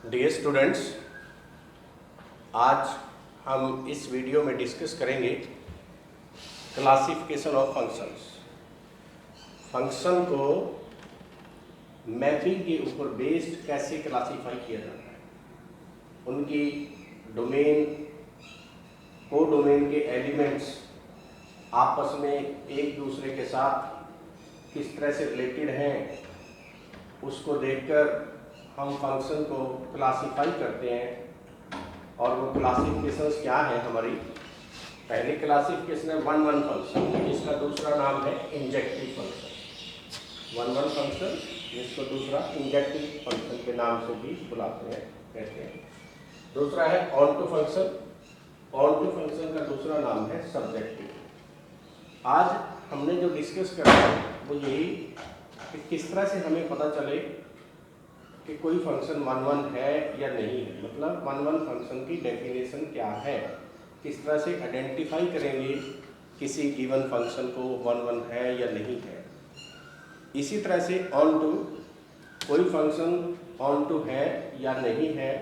Dear students, आज हम इस वीडियो में डिस्कस करेंगे क्लासिफिकेशन ऑफ फंक्शंस। फंक्शन को मैपिंग के ऊपर बेस्ड कैसे क्लासीफाई किया जाता है, उनकी डोमेन, को डोमेन के एलिमेंट्स आपस में एक दूसरे के साथ किस तरह से रिलेटेड हैं, उसको देखकर हम फंक्शन को क्लासीफाई करते हैं। और वो क्लासिफिकेशंस क्या है हमारी? पहली क्लासिफिकेशन है वन वन फंक्शन, जिसका दूसरा नाम है injective function. One one function जिसको दूसरा इंजेक्टिव फंक्शन के नाम से भी बुलाते हैं, कहते हैं। दूसरा है onto function. Onto function का दूसरा नाम है सब्जेक्टिव। आज हमने जो डिस्कस करा है वो यही कि किस तरह से हमें पता चले कि कोई फंक्शन वन वन है या नहीं है, मतलब वन वन फंक्शन की डेफिनेशन क्या है, किस तरह से आइडेंटिफाई करेंगे किसी गिवन फंक्शन को वन वन है या नहीं है। इसी तरह से ऑन टू, कोई फंक्शन ऑन टू है या नहीं है,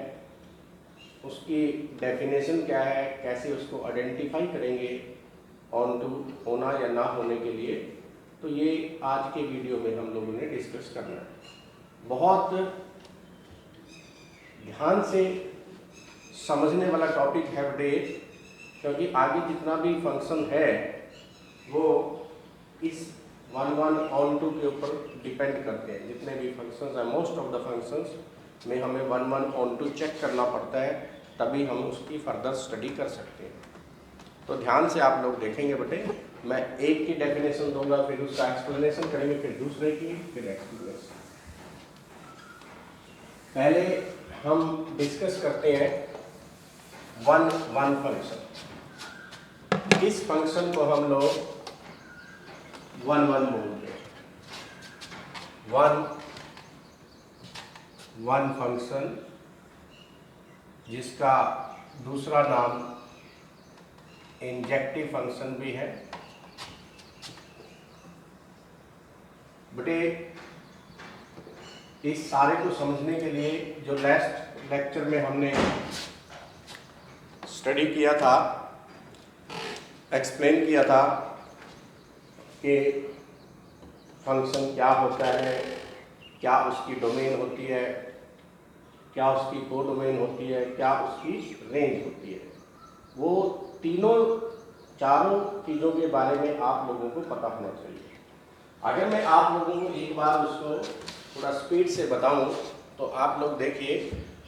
उसकी डेफिनेशन क्या है, कैसे उसको आइडेंटिफाई करेंगे ऑन टू होना या ना होने के लिए। तो ये आज के वीडियो में हम लोगों ने डिस्कस करना है। बहुत ध्यान से समझने वाला टॉपिक है बेटे, क्योंकि आगे जितना भी फंक्शन है वो इस वन वन ऑन टू के ऊपर डिपेंड करते हैं। जितने भी फंक्शंस हैं, मोस्ट ऑफ द फंक्शंस में हमें one one onto check करना पड़ता है, तभी हम उसकी फर्दर स्टडी कर सकते हैं। तो ध्यान से आप लोग देखेंगे बेटे, मैं एक की डेफिनेशन दूंगा, फिर उसका एक्सप्लेनेशन करेंगे, फिर दूसरे की, फिर एक्सप्लेनेशन। पहले हम डिस्कस करते हैं वन वन फंक्शन। इस फंक्शन को हम लोग वन वन बोलते हैं। वन वन फंक्शन जिसका दूसरा नाम इंजेक्टिव फंक्शन भी है। बेटे, इस सारे को समझने के लिए जो लास्ट लेक्चर में हमने स्टडी किया था, एक्सप्लेन किया था कि फंक्शन क्या होता है, क्या उसकी डोमेन होती है, क्या उसकी को डोमेन होती है, क्या उसकी रेंज होती है, वो चारों चीज़ों के बारे में आप लोगों को पता होना चाहिए। अगर मैं आप लोगों को एक बार उसको थोड़ा स्पीड से बताऊं तो आप लोग देखिए,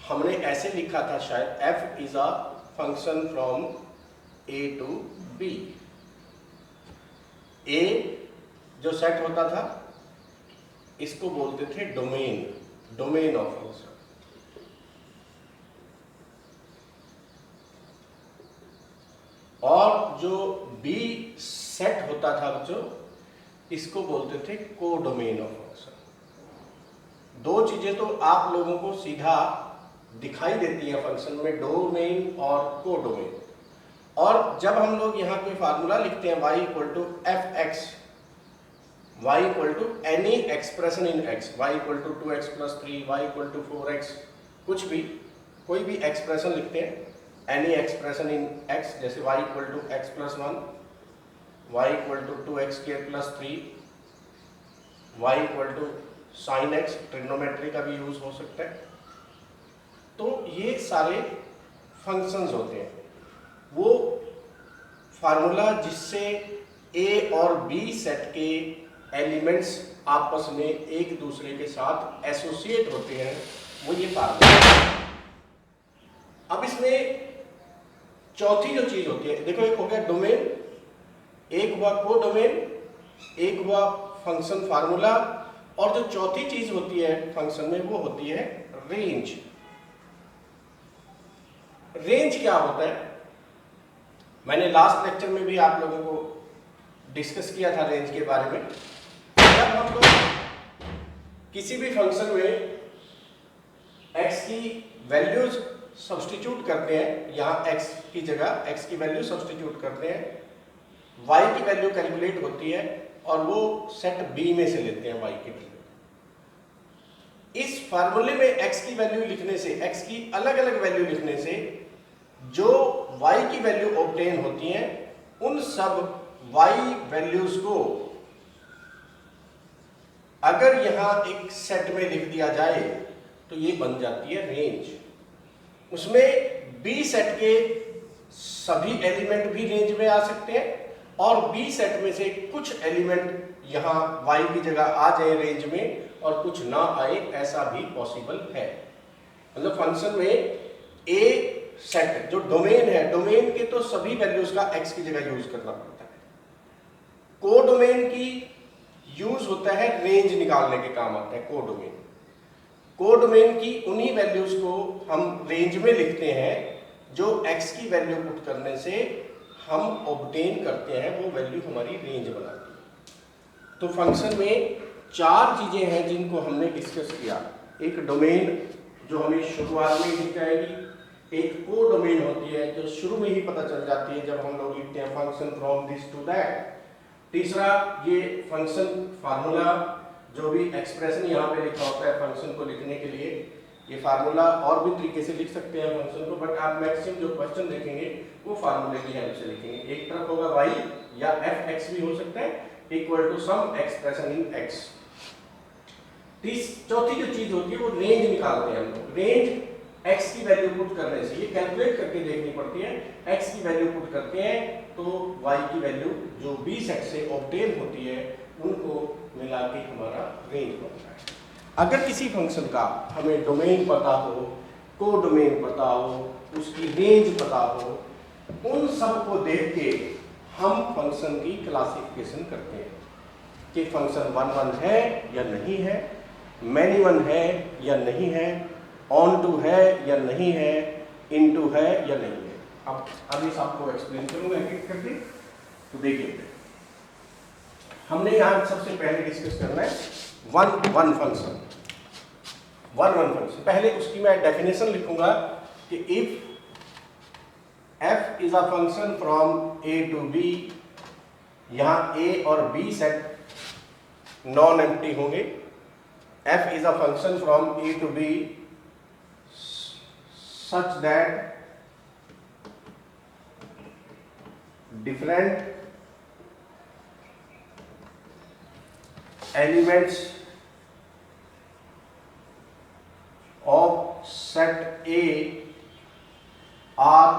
हमने ऐसे लिखा था शायद, f is a function from a to b। a जो सेट होता था इसको बोलते थे डोमेन, डोमेन ऑफ फंक्शन। और जो b सेट होता था बच्चों, इसको बोलते थे को डोमेन ऑफ फंक्शन। दो चीजें तो आप लोगों को सीधा दिखाई देती है फंक्शन में, डोमेन और को डोमेन। और जब हम लोग यहाँ कोई फार्मूला लिखते हैं y equal to F X, y equal to any expression in x, y equal to 2x plus 3, y equal to 4x, कुछ भी, कोई भी एक्सप्रेशन लिखते हैं, एनी एक्सप्रेशन इन x, जैसे y equal to x plus 1, y equal to 2x square plus 3, y equal to sine X, trigonometry का भी use हो सकता है। तो ये सारे फंक्शंस होते हैं, वो फार्मूला जिससे a और b सेट के एलिमेंट्स आपस में एक दूसरे के साथ एसोसिएट होते हैं, वो ये फार्मूला। अब इसमें चौथी जो चीज होती है, देखो, एक हो गया डोमेन, एक हुआ को डोमेन, एक हुआ फंक्शन फार्मूला, और जो चौथी चीज होती है फंक्शन में वो होती है रेंज। रेंज क्या होता है? मैंने लास्ट लेक्चर में भी आप लोगों को डिस्कस किया था रेंज के बारे में। जब हम लोग किसी भी फंक्शन में x की वैल्यूज सब्स्टिट्यूट करते हैं, यहाँ x की जगह x की वैल्यू सब्स्टिट्यूट करते हैं, y की वैल्यू कैलकुलेट होती है और वो सेट B में से लेते हैं y की वैल्यू। इस फार्मूले में x की वैल्यू लिखने से, x की अलग अलग वैल्यू लिखने से जो y की वैल्यू ऑब्टेन होती है, उन सब y वैल्यूज को अगर यहां एक सेट में लिख दिया जाए तो ये बन जाती है रेंज। उसमें बी सेट के सभी एलिमेंट भी रेंज में आ सकते हैं और बी सेट में से कुछ एलिमेंट यहां y की जगह आ जाए रेंज में और कुछ ना आए, ऐसा भी पॉसिबल है। मतलब फंक्शन में ए सेट जो डोमेन है, डोमेन के तो सभी वैल्यूज का x की जगह यूज करना पड़ता है। कोडोमेन की यूज होता है रेंज निकालने के काम आता है कोडोमेन। कोडोमेन की उन्हीं वैल्यूज को हम रेंज में लिखते हैं जो x की वैल्यू पुट करने से हम ऑब्टेन करते हैं, वो वैल्यू हमारी रेंज बनाती है। तो फंक्शन में चार चीजें हैं जिनको हमने डिस्कस किया। एक डोमेन जो हमें शुरुआत में दिख जाएगी, एक कोडोमेन होती है जो शुरू में ही पता चल जाती है जब हम लोग लिखते हैं function from this to that. तीसरा ये फंक्शन फार्मूला, जो भी एक्सप्रेशन यहाँ पे लिखा होता है फंक्शन को लिखने के लिए, ये फार्मूला और भी तरीके से लिख सकते हैं फंक्शन को, बट आप मैक्सिमम जो क्वेश्चन देखेंगे वो फार्मूले की हेल्प से लिखेंगे। एक तरफ होगा y या f(x) भी हो सकता है equal to some expression in x। चौथी जो चीज होती है वो रेंज निकालते हैं हम लोग। रेंज x की वैल्यू पुट करने से, ये कैलकुलेट करके देखनी पड़ती है, x की वैल्यू पुट करते हैं तो y की वैल्यू जो b सेट से ऑब्टेन होती है उनको मिला के हमारा रेंज बनता है। अगर किसी फंक्शन का हमें डोमेन पता हो, कोडोमेन पता हो, उसकी रेंज पता हो, उन सब को देख के हम फंक्शन की क्लासिफिकेशन करते हैं कि फंक्शन 1 1 है या नहीं है, मैनी वन है या नहीं है, ऑन टू है या नहीं है, इन टू है या नहीं है। अब इस आपको एक्सप्लेन करूंगा एक एक करके। तो देखिए, हमने यहां सबसे पहले डिस्कस करना है वन फंक्शन। पहले उसकी मैं डेफिनेशन लिखूंगा कि if f is a function from a to b, यहां a और b सेट नॉन एम्प्टी होंगे। f is a function from a to b such that different elements of set A are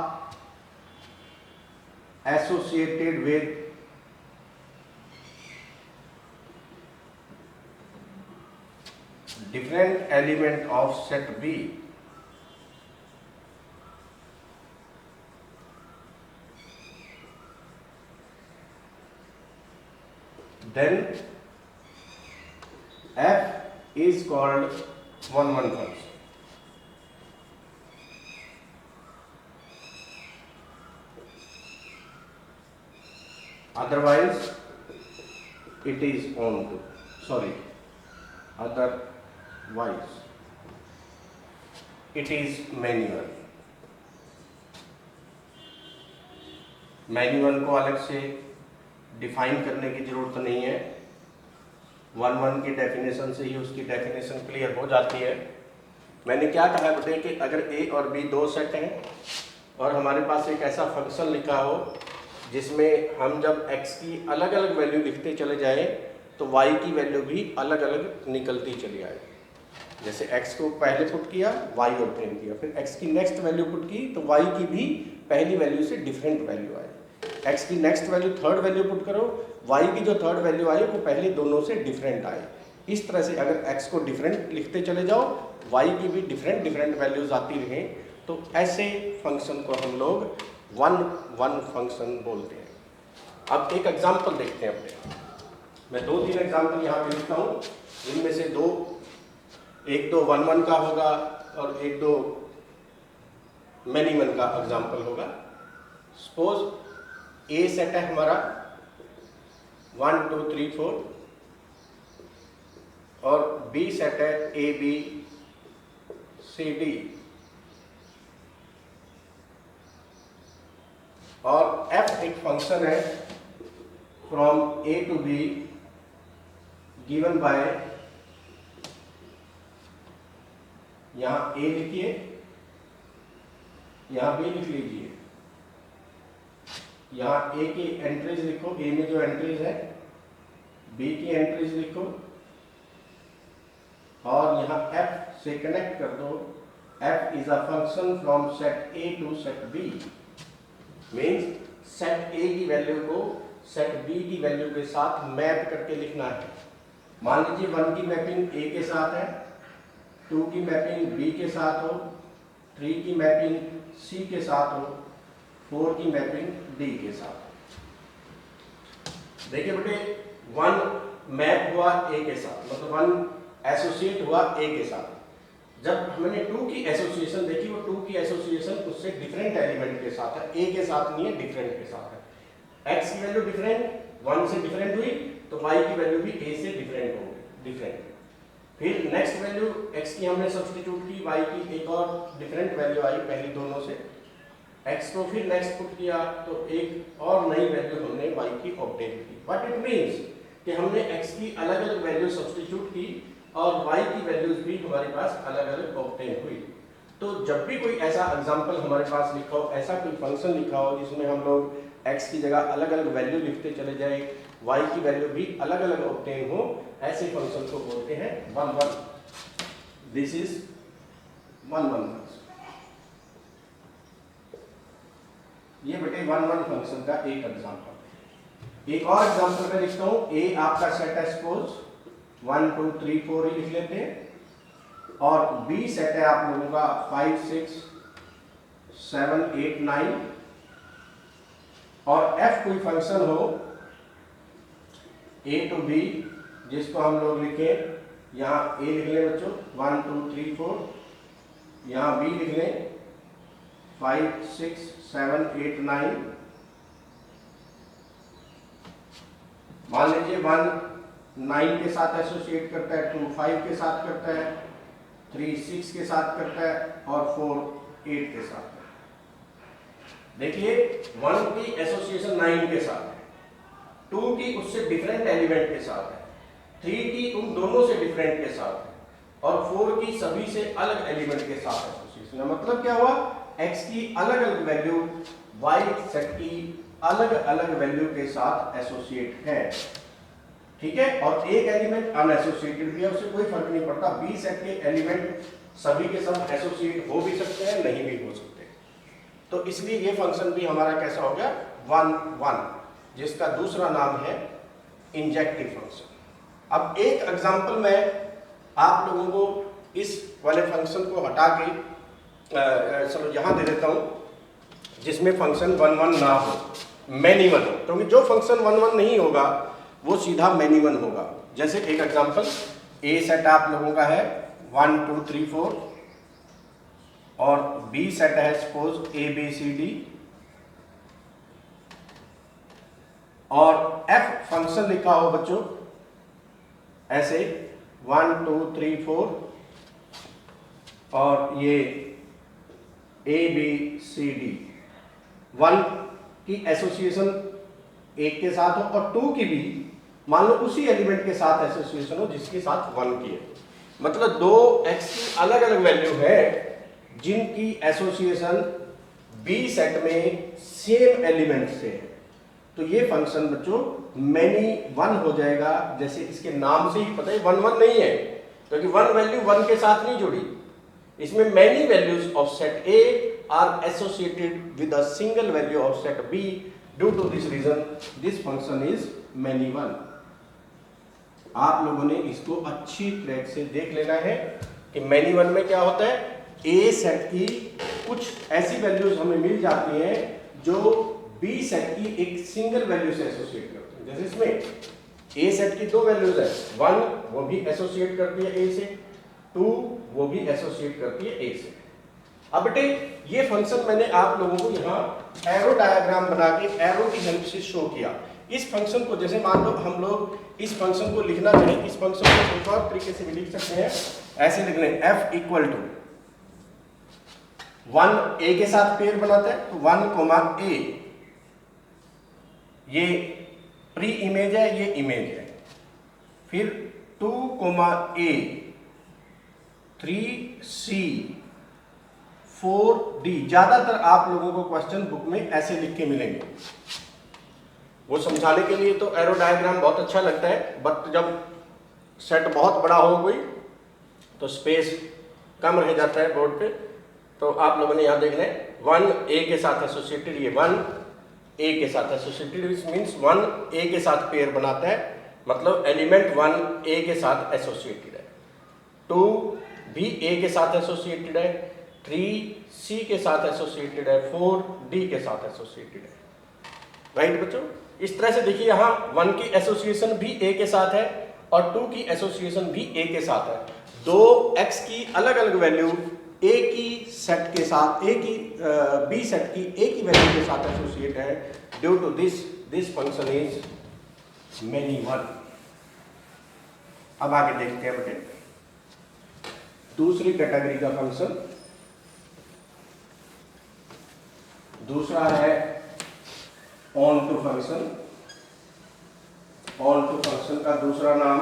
associated with different element of set B then f is called 1 1 function. Otherwise it is on to, otherwise it is manual. Manual को अलग से define करने की जरूरत नहीं है, 1 1 की definition से ही उसकी डेफिनेशन क्लियर हो जाती है। मैंने क्या कहा बेटे कि अगर a और b दो सेट हैं और हमारे पास एक ऐसा फंक्शन लिखा हो जिसमें हम जब x की अलग अलग वैल्यू लिखते चले जाएं तो y की वैल्यू भी अलग अलग निकलती चली आए। जैसे x को पहले पुट किया, y ऑब्टेन किया, फिर x की नेक्स्ट वैल्यू पुट की तो y की भी पहली वैल्यू से डिफरेंट वैल्यू आई। x की next value third value put करो, y की जो थर्ड वैल्यू आई वो पहले दोनों से डिफरेंट आए। इस तरह से अगर x को डिफरेंट लिखते चले जाओ, y की भी डिफरेंट वैल्यूज आती रहें, तो ऐसे फंक्शन को हम लोग 1 1 फंक्शन बोलते हैं। अब एक एग्जांपल देखते हैं अपने। मैं 2-3 एग्जांपल यहाँ पे लिखता हूँ, इनमें से एक दो 1 1 का होगा और एक दो मैनी वन का एग्जांपल होगा। सपोज ए सेट है हमारा 1 2 3 4 और बी सेट है ए बी सी डी, और f एक फंक्शन है from a to b given by यहाँ ए लिखिए, यहाँ बी लिख लीजिए, यहाँ ए की एंट्रीज लिखो, ए में जो एंट्रीज है, बी की एंट्रीज लिखो, और यहाँ एफ से कनेक्ट कर दो। F is a function from set A to set B, means set A की वैल्यू को सेट बी की वैल्यू के साथ मैप करके लिखना है। मान लीजिए 1 की मैपिंग ए के साथ है, 2 की मैपिंग बी के साथ हो, 3 की मैपिंग सी के साथ हो, 4 की मैपिंग डी के साथ। देखिए बेटे 1 मैप हुआ ए के साथ, मतलब 1 एसोसिएट हुआ ए के साथ। जब हमने 2 की एसोसिएशन देखी, वो 2 की एसोसिएशन उससे डिफरेंट एलिमेंट के साथ है, ए के साथ नहीं है, डिफरेंट के साथ है। एक्स की वैल्यू डिफरेंट 1 से डिफरेंट हुई, तो वाई की वैल्यू भी ए से डिफरेंट होगी, डिफरेंट। फिर नेक्स्ट वैल्यू एक्स की हमने सब्स्टिट्यूट की, वाई की एक और डिफरेंट वैल्यू आई पहली दोनों से। एक्स को फिर नेक्स्ट पुट किया तो एक और नई वैल्यू हमने वाई की ऑब्टेन की। व्हाट इट मींस कि हमने एक्स की अलग अलग वैल्यू सब्स्टिट्यूट की और वाई की वैल्यूज भी हमारे पास अलग अलग ऑब्टेन हुई। तो जब भी कोई ऐसा एग्जांपल हमारे पास लिखा हो, ऐसा कोई फंक्शन लिखा हो जिसमें हम लोग एक्स की जगह अलग अलग वैल्यू लिखते चले जाए, वाई की वैल्यू भी अलग अलग ऑब्टेन हो, ऐसे फंक्शन को बोलते हैं 1 1। This is 1 1 function. ये बेटे 1 1 फंक्शन का एक एग्जांपल। एक और एग्जांपल मैं लिखता हूं, ए आपका सेट है, सपोज 1 2 3 4 ही लिख लेते हैं, और बी सेट है आप लोगों का 5 6 7 8 9, और एफ कोई फंक्शन हो ए टू बी, जिसको हम लोग लिखें, यहाँ ए लिख लें बच्चों 1 2 3 4, यहाँ बी लिख लें 5 6 7 8 9। मान लीजिए 1 9 के साथ एसोसिएट करता है, 2 5 के साथ करता है, 3 6 के साथ करता है, और 4 8 के साथ। देखिए 1 की एसोसिएशन 9 के साथ है, 2 की उससे डिफरेंट एलिमेंट के साथ है, 3 की उन दोनों से डिफरेंट के साथ है, और 4 की सभी से अलग एलिमेंट के साथ एसोसिएशन है। मतलब क्या हुआ, x की अलग अलग वैल्यू y सेट की अलग अलग वैल्यू के साथ एसोसिएट है, ठीक है। और एक एलिमेंट अनएसोसिएटेड भी है, उससे कोई फर्क नहीं पड़ता। बी सेट के एलिमेंट सभी के साथ एसोसिएट हो भी सकते हैं, नहीं भी हो सकते। तो इसलिए ये फंक्शन भी हमारा कैसा हो गया 1 1, जिसका दूसरा नाम है इंजेक्टिव फंक्शन। अब एक एग्जांपल मैं आप लोगों को इस वाले फंक्शन को हटा के चलो यहाँ दे देता हूँ, जिसमें फंक्शन 1 1 ना हो, मैनी वन हो। क्योंकि जो फंक्शन 1 1 नहीं होगा वो सीधा मैनी वन होगा। जैसे एक एग्जांपल, ए सेट आप लोगों का है 1 2 3 4, और बी सेट है suppose A B C D, और एफ फंक्शन लिखा हो बच्चों ऐसे 1 2 3 4, और ये ए बी सी डी। 1 की एसोसिएशन एक के साथ हो, और 2 की भी मान लो उसी एलिमेंट के साथ एसोसिएशन हो जिसके साथ 1 की है। मतलब दो एक्स की अलग अलग वैल्यू है जिनकी एसोसिएशन बी सेट में सेम एलिमेंट से है। तो ये फंक्शन बच्चों मैनी वन हो जाएगा। जैसे इसके नाम से ही पता है 1 1 नहीं है, क्योंकि 1 वैल्यू 1 के साथ नहीं जुड़ी। इसमें many values of set A are associated with a single value of set B. Due to this reason this function is many one. आप लोगों ने इसको अच्छी तरह से देख लेना है कि मैनी वन में क्या होता है। ए सेट की कुछ ऐसी वैल्यूज हमें मिल जाती हैं जो बी सेट की एक सिंगल वैल्यू से एसोसिएट करते हैं। जैसे इसमें ए सेट की 2 वैल्यूज है, 1 वो भी एसोसिएट करती है ए से, 2 वो भी एसोसिएट करती है ए से। अब बेटे ये फंक्शन मैंने आप लोगों को यहाँ एरो डायग्राम बना के एरो की हेल्प से शो किया। इस फंक्शन को जैसे मान लो हम लोग इस फंक्शन को लिखना चाहें, इस फंक्शन को एक और तरीके से भी लिख सकते हैं। ऐसे लिख लें f इक्वल टू 1 a के साथ पेयर बनाता है तो 1 a, ये प्री इमेज है, ये इमेज है। फिर 2 a 3C 4D। ज्यादातर आप लोगों को क्वेश्चन बुक में ऐसे लिख के मिलेंगे। वो समझाने के लिए तो एरो डायग्राम बहुत अच्छा लगता है, बट जब सेट बहुत बड़ा हो गई तो स्पेस कम रह जाता है बोर्ड पे। तो आप लोगों ने यहाँ देखना है 1A के साथ एसोसिएटेड, ये 1A के साथ एसोसिएटेड विच मीन्स 1A के साथ पेयर बनाता है, मतलब एलिमेंट 1A के साथ एसोसिएटेड है, 2 भी A के साथ एसोसिएटेड है, 3C के साथ एसोसिएटेड है, 4D के साथ एसोसिएटेड है। राइट बच्चों, इस तरह से देखिए यहाँ 1 की एसोसिएशन भी A के साथ है और 2 की एसोसिएशन भी A के साथ है। दो X की अलग अलग वैल्यू A की सेट के साथ, A की B सेट की A की वैल्यू के साथ एसोसिएट है। Due to this function is many one. अब आगे देखते हैं बेटे दूसरी कैटेगरी का फंक्शन। दूसरा है onto function. Onto function का दूसरा नाम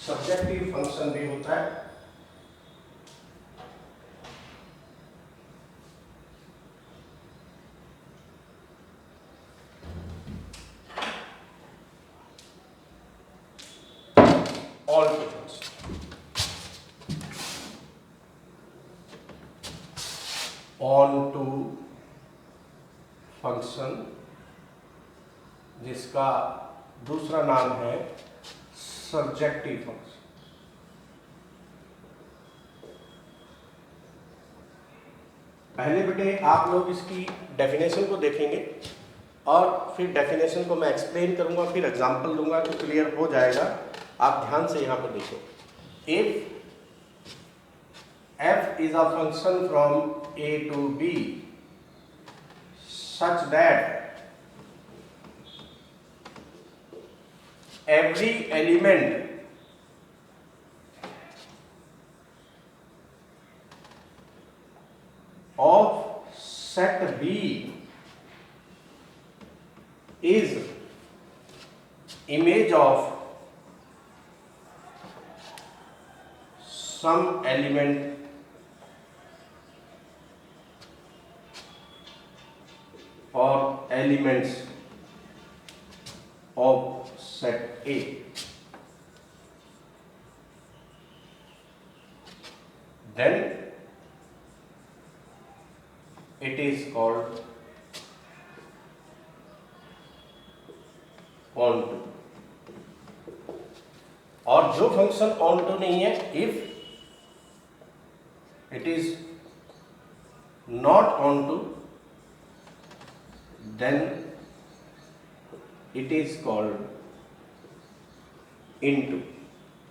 सब्जेक्टिव फंक्शन भी होता है। Onto function, onto function जिसका दूसरा नाम है सर्जेक्टिव फंक्शन। पहले बेटे आप लोग इसकी डेफिनेशन को देखेंगे और फिर डेफिनेशन को मैं एक्सप्लेन करूंगा, फिर एग्जांपल दूंगा तो क्लियर हो जाएगा। आप ध्यान से यहां पर देखो। If f is a function from a to b such that every element of set B is image of some element or elements of set A, then it is called onto। और जो function onto नहीं है, if it is not onto then it is called into।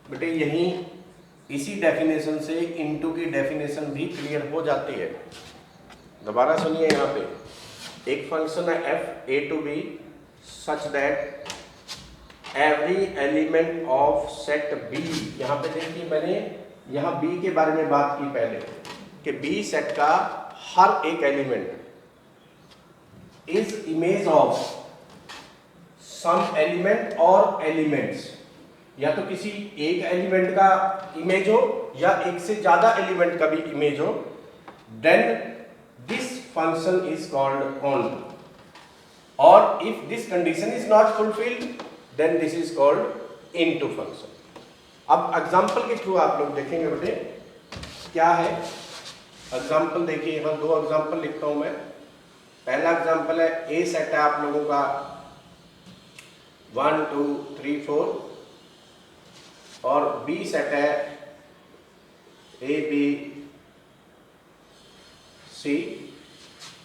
बेटे यहीं इसी definition से into की definition भी क्लियर हो जाती है। दोबारा सुनिए, यहाँ पे एक फंक्शन है f a to b such that every element of set B। यहाँ पे देखिए मैंने यहाँ B के बारे में बात की पहले कि B सेट का हर एक element is image of some element और एलिमेंट्स, या तो किसी एक एलिमेंट का इमेज हो या एक से ज्यादा एलिमेंट का भी इमेज हो, then this function is called onto. और if this condition is not fulfilled then this is called into function. अब एग्जांपल के थ्रू आप लोग देखेंगे बेटे क्या है। एग्जांपल देखिए, यहाँ दो एग्जांपल लिखता हूं मैं। पहला एग्जांपल है ए सेट है आप लोगों का 1 2 3 4 और बी सेट है ए बी सी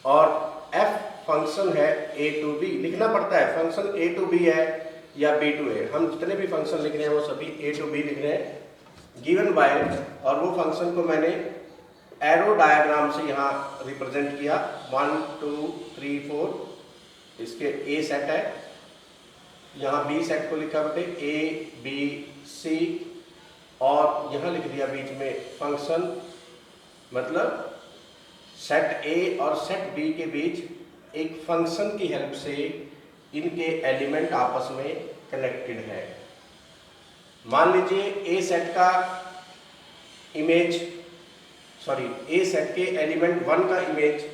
और एफ फंक्शन है ए टू बी। लिखना पड़ता है फंक्शन ए टू बी है या बी टू ए। हम जितने भी फंक्शन लिख रहे हैं वो सभी ए टू बी लिख रहे हैं गिवन बाय, और वो फंक्शन को मैंने एरो डायग्राम से यहाँ रिप्रेजेंट किया। 1 2 3 4 इसके ए सेट है, यहाँ बी सेट को लिखा बेटे ए बी सी, और यहाँ लिख दिया बीच में फंक्शन, मतलब सेट ए और सेट बी के बीच एक फंक्शन की हेल्प से इनके एलिमेंट आपस में कनेक्टेड है। मान लीजिए ए सेट का इमेज ए सेट के एलिमेंट 1 का इमेज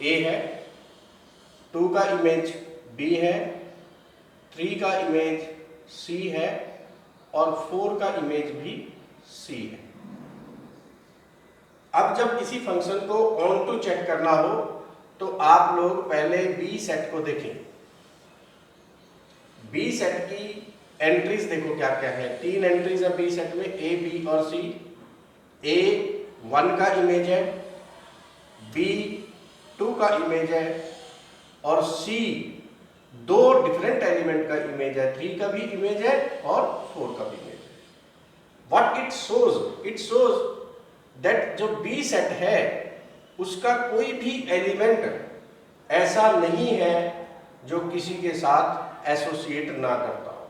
ए है, 2 का इमेज बी है, 3 का इमेज सी है और 4 का इमेज भी सी है। अब जब किसी फंक्शन को ऑन टू चेक करना हो तो आप लोग पहले बी सेट को देखें। बी सेट की एंट्रीज देखो क्या क्या है। 3 एंट्रीज है बी सेट में, ए बी और सी। ए 1 का इमेज है, बी 2 का इमेज है और सी 2 डिफरेंट एलिमेंट का इमेज है, 3 का भी इमेज है और 4 का भी इमेज है। व्हाट इट शोज दैट जो बी सेट है उसका कोई भी एलिमेंट ऐसा नहीं है जो किसी के साथ एसोसिएट ना करता हो।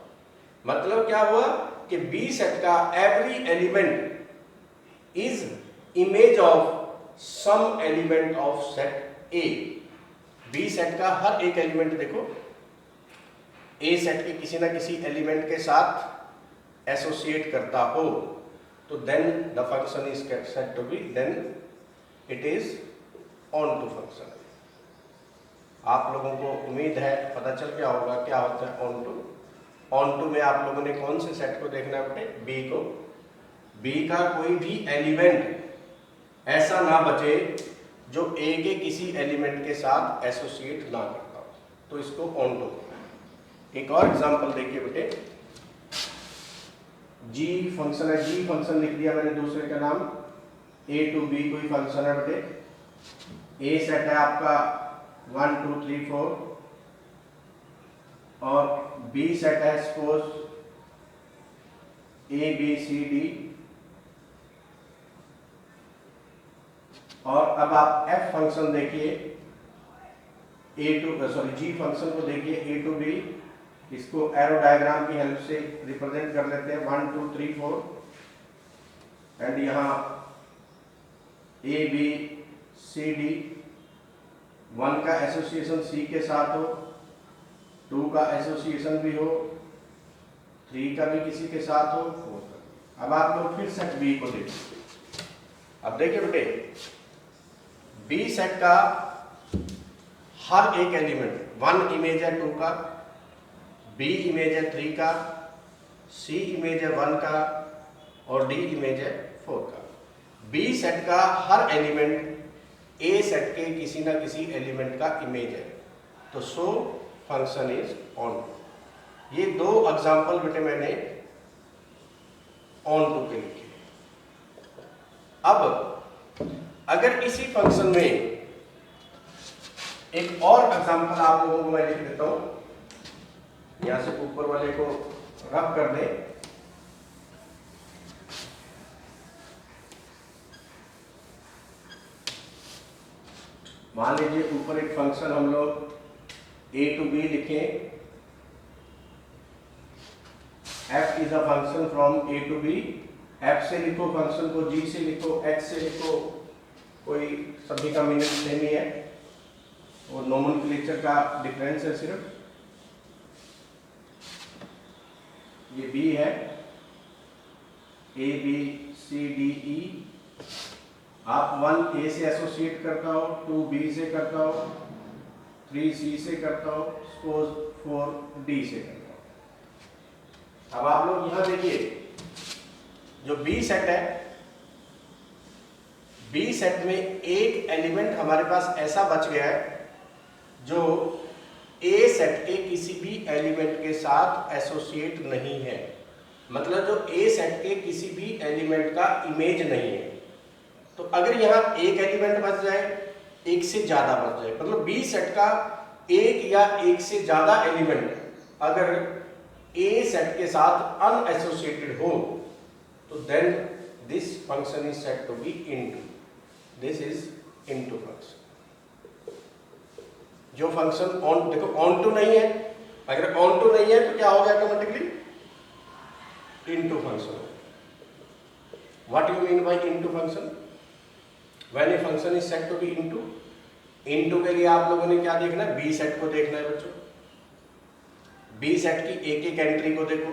मतलब क्या हुआ कि बी सेट का every element is image of some element of set A. B set का हर एक एलिमेंट देखो ए सेट के किसी ना किसी एलिमेंट के साथ एसोसिएट करता हो तो then the function is said to be, then it is onto function. आप लोगों को उम्मीद है पता चल गया होगा क्या होता है ऑन टू। ऑन टू में आप लोगों ने कौन से सेट को देखना है बेटे? बी को। बी का कोई भी एलिमेंट ऐसा ना बचे जो ए के किसी एलिमेंट के साथ एसोसिएट ना करता हो, तो इसको ऑन टू। एक और एग्जांपल देखिए बेटे, जी फंक्शन है, जी फंक्शन लिख दिया मैंने दूसरे का नाम। ए टू बी कोई फंक्शन है बेटे। ए सेट है आपका 1 2 3 4 और बी सेट है suppose A B C D. और अब आप एफ फंक्शन देखिए, जी फंक्शन को देखिए ए टू बी। इसको एरो डायग्राम की हेल्प से रिप्रेजेंट कर लेते हैं 1 2 3 4 एंड यहाँ ए बी सी डी। 1 का एसोसिएशन सी के साथ हो, 2 का एसोसिएशन भी हो, 3 का भी किसी के साथ हो, 4 का। अब आप लोग फिर सेट बी को देखिए। अब देखिए बेटे, बी सेट का हर एक एलिमेंट 1 इमेज है 2 का, बी इमेज है 3 का, सी इमेज है 1 का और डी इमेज है 4 का। बी सेट का हर एलिमेंट ए सेट के किसी ना किसी एलिमेंट का इमेज है, तो सो फंक्शन इज ऑन। ये 2 एग्जांपल बेटे मैंने ऑन टू के लिखे। अब अगर इसी फंक्शन में एक और एग्जांपल आप लोगों को मैं लिख देता हूं, यहां से ऊपर वाले को रब कर दें। मान लीजिए ऊपर एक फंक्शन हम लोग ए टू बी लिखें। f is a function from A to B. f से लिखो फंक्शन को, g से लिखो, h से लिखो, कोई सभी का मीनिंग सेम ही है, वो नोमेनक्लेचर का डिफरेंस है सिर्फ। ये b है, a b c d e। आप 1 a से एसोसिएट करता हो, 2 b से करता हो, 3 c से करता हो, सपोज 4 d से करता हो। अब आप लोग यहां देखिए, जो b सेट है, b सेट में एक एलिमेंट हमारे पास ऐसा बच गया है जो a सेट के किसी भी एलिमेंट के साथ एसोसिएट नहीं है। मतलब जो a सेट के किसी भी एलिमेंट का इमेज नहीं है। तो अगर यहाँ एक एलिमेंट बच जाए, एक से ज्यादा बच जाए, मतलब b सेट का एक या एक से ज्यादा एलिमेंट अगर a सेट के साथ अनएसोसिएटेड हो, तो then this function is said to be into. This is into function. जो फंक्शन ऑन, देखो ऑन टू नहीं है, अगर ऑन टू नहीं है तो क्या हो गया automatically? Into function. What you mean by into function? When a function is said to be into. Into के लिए आप लोगों ने क्या देखना है? बी सेट को देखना है बच्चों। बी सेट की एक एक एंट्री को देखो।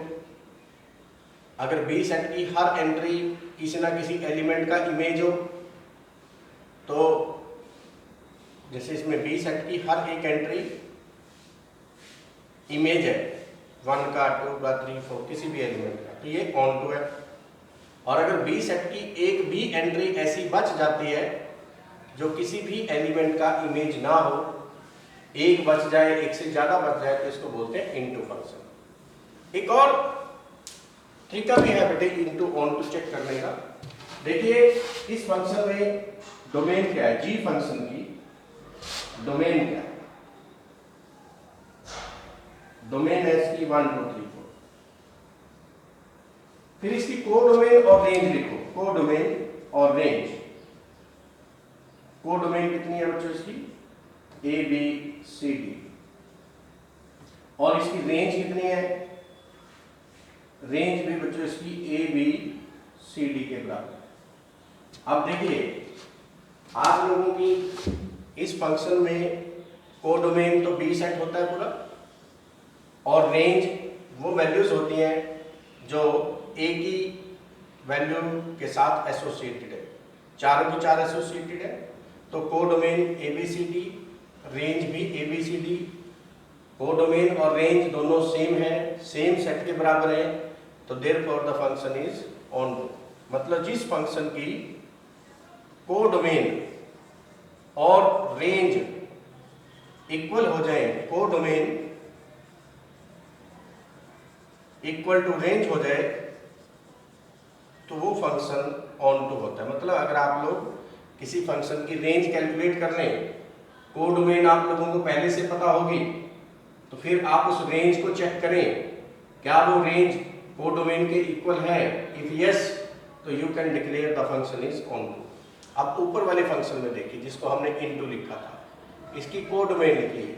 अगर बी सेट की हर एंट्री किसी ना किसी एलिमेंट का इमेज हो, तो जैसे इसमें बी सेट की हर एक एंट्री इमेज है, 1 का, 2 का, 3, 4 किसी भी एलिमेंट का, तो ये ऑन टू है। और अगर बी सेट की एक भी एंट्री ऐसी बच जाती है जो किसी भी एलिमेंट का इमेज ना हो, एक बच जाए, एक से ज्यादा बच जाए, तो इसको बोलते हैं इनटू फंक्शन। एक और तरीका भी है बेटे इनटू ऑन टू चेक करने का। देखिए इस फंक्शन में डोमेन क्या है, जी फंक्शन की डोमेन क्या है, डोमेन है इसकी 1 2 3 4। फिर इसकी कोडोमेन और रेंज लिखो, कोडोमेन और रेंज। कोडोमेन कितनी है बच्चों इसकी, ए बी सी डी, और इसकी रेंज कितनी है, रेंज भी बच्चों इसकी ए बी सी डी के बराबर। अब देखिए आप लोगों की इस फंक्शन में कोडोमेन तो बी सेट होता है पूरा, और रेंज वो वैल्यूज होती हैं जो ए की वैल्यू के साथ एसोसिएटेड है, चारों की चार एसोसिएटेड है। तो codomain A B C D, range भी A B C D, codomain और रेंज दोनों सेम है, सेम सेट के बराबर है, तो therefore the function is onto. मतलब जिस फंक्शन की कोडोमेन और रेंज इक्वल हो जाए, कोडोमेन इक्वल टू रेंज हो जाए, तो वो फंक्शन ऑन टू होता है। मतलब अगर आप लोग किसी फंक्शन की रेंज कैलकुलेट कर लें, कोडोमेन आप लोगों को पहले से पता होगी, तो फिर आप उस रेंज को चेक करें क्या वो रेंज कोडोमेन के इक्वल है। इफ यस, तो you can declare the function is onto. अब ऊपर वाले फंक्शन में देखिए जिसको हमने इनटू लिखा था, इसकी कोडोमेन लिखिए,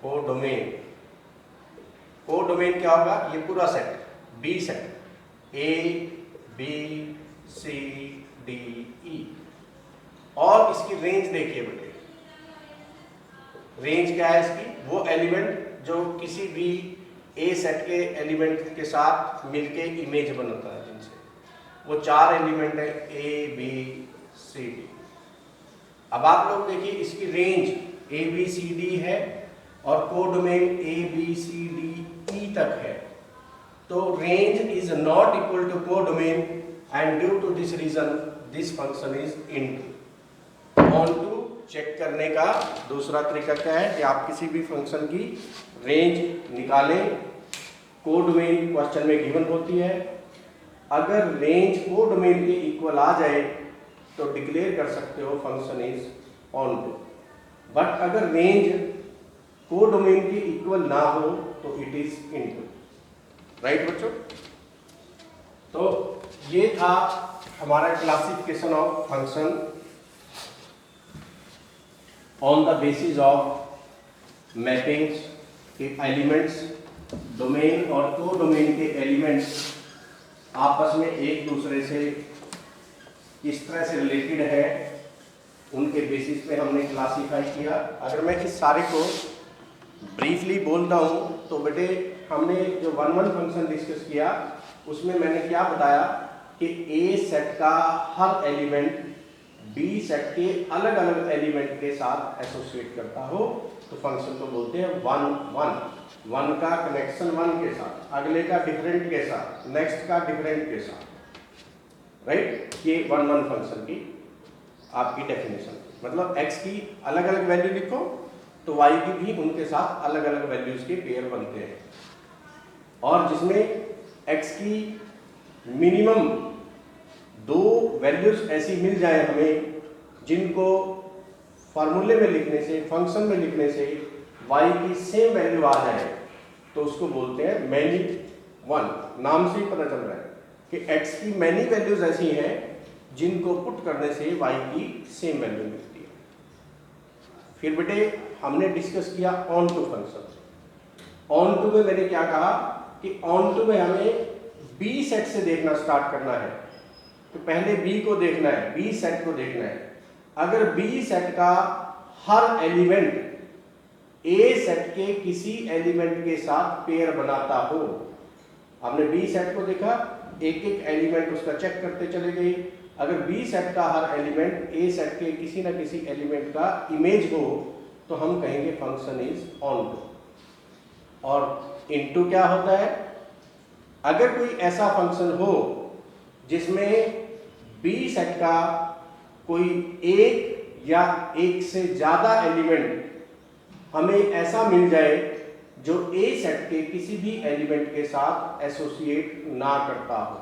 कोडोमेन। कोडोमेन क्या होगा, ये पूरा set B set, A B C D E, और इसकी रेंज देखिए बेटे, रेंज क्या है इसकी, वो एलिमेंट जो किसी भी ए सेट के एलिमेंट के साथ मिलके इमेज बनाता है, जिनसे वो चार एलिमेंट है ए बी सी डी। अब आप लोग देखिए इसकी range A B C D है और codomain A B C D E तक है, तो range is not equal to codomain, and due to this reason this function is into. Onto check करने का दूसरा तरीका क्या है कि आप किसी भी फंक्शन की रेंज निकालें, कोडोमेन क्वेश्चन में गिवन होती है, अगर रेंज कोडोमेन के इक्वल आ जाए तो डिक्लेयर कर सकते हो function is onto. But अगर रेंज कोडोमेन के इक्वल ना हो तो इट इज इनटू। राइट बच्चों, तो ये था हमारा classification of function on the basis of mappings के एलिमेंट्स, डोमेन और कोडोमेन के एलिमेंट्स आपस में एक दूसरे से किस तरह से रिलेटेड है, उनके बेसिस पे हमने क्लासीफाई किया। अगर मैं इस सारे को ब्रीफली बोलता हूँ तो बेटे हमने जो 1-1 फंक्शन डिस्कस किया उसमें मैंने क्या बताया कि ए सेट का हर एलिमेंट बी सेट के अलग अलग एलिमेंट के साथ एसोसिएट करता हो तो फंक्शन को बोलते हैं 1-1। 1 का कनेक्शन 1 के साथ, अगले का डिफरेंट के साथ, नेक्स्ट का डिफरेंट के साथ। राइट, ये 1-1 फंक्शन की आपकी डेफिनेशन। मतलब x की अलग अलग वैल्यू लिखो तो y की भी उनके साथ अलग अलग वैल्यूज के पेयर बनते हैं, और जिसमें x की मिनिमम 2 वैल्यूज ऐसी मिल जाए हमें जिनको फार्मूले में लिखने से, फंक्शन में लिखने से y की सेम वैल्यू आ जाए तो उसको बोलते हैं मैनी वन। नाम से ही पता चल रहा है कि x की मैनी वैल्यूज ऐसी हैं जिनको पुट करने से y की सेम वैल्यू मिलती है। फिर बेटे हमने डिस्कस किया onto function. Onto में मैंने क्या कहा कि ऑन टू में हमें बी सेट से देखना स्टार्ट करना है, तो पहले बी को देखना है, बी सेट को देखना है। अगर बी सेट का हर एलिमेंट ए सेट के किसी एलिमेंट के साथ पेयर बनाता हो, हमने बी सेट को देखा, एक एक एलिमेंट उसका चेक करते चले गए। अगर बी सेट का हर एलिमेंट ए सेट के किसी ना किसी एलिमेंट का इमेज हो तो हम कहेंगे फंक्शन इज ऑन टू। और इनटू क्या होता है? अगर कोई ऐसा फंक्शन हो जिसमें बी सेट का कोई एक या एक से ज्यादा एलिमेंट हमें ऐसा मिल जाए जो ए सेट के किसी भी एलिमेंट के साथ एसोसिएट ना करता हो,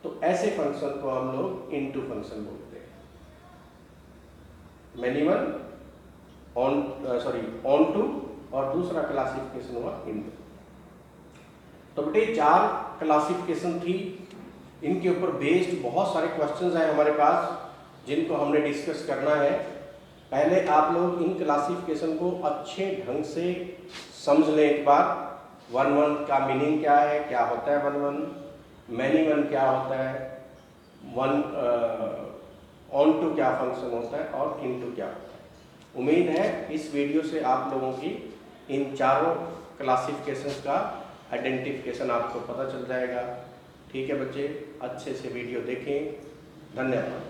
तो ऐसे फंक्शन को हम लोग इनटू फंक्शन बोलते हैं। मैनी वन ऑन टू और दूसरा क्लासिफिकेशन हुआ इनटू। तो बेटे 4 क्लासिफिकेशन थी, इनके ऊपर बेस्ड बहुत सारे क्वेश्चंस हैं हमारे पास जिनको हमने डिस्कस करना है। पहले आप लोग इन क्लासिफिकेशन को अच्छे ढंग से समझ लें एक बार। 1-1 का मीनिंग क्या है, क्या होता है 1-1, मैनी वन क्या होता है, ऑन टू क्या फंक्शन होता है और इनटू क्या होता है। उम्मीद है इस वीडियो से आप लोगों की इन चारों क्लासिफिकेशंस का आइडेंटिफिकेशन आपको पता चल जाएगा। ठीक है बच्चे, अच्छे से वीडियो देखें। धन्यवाद।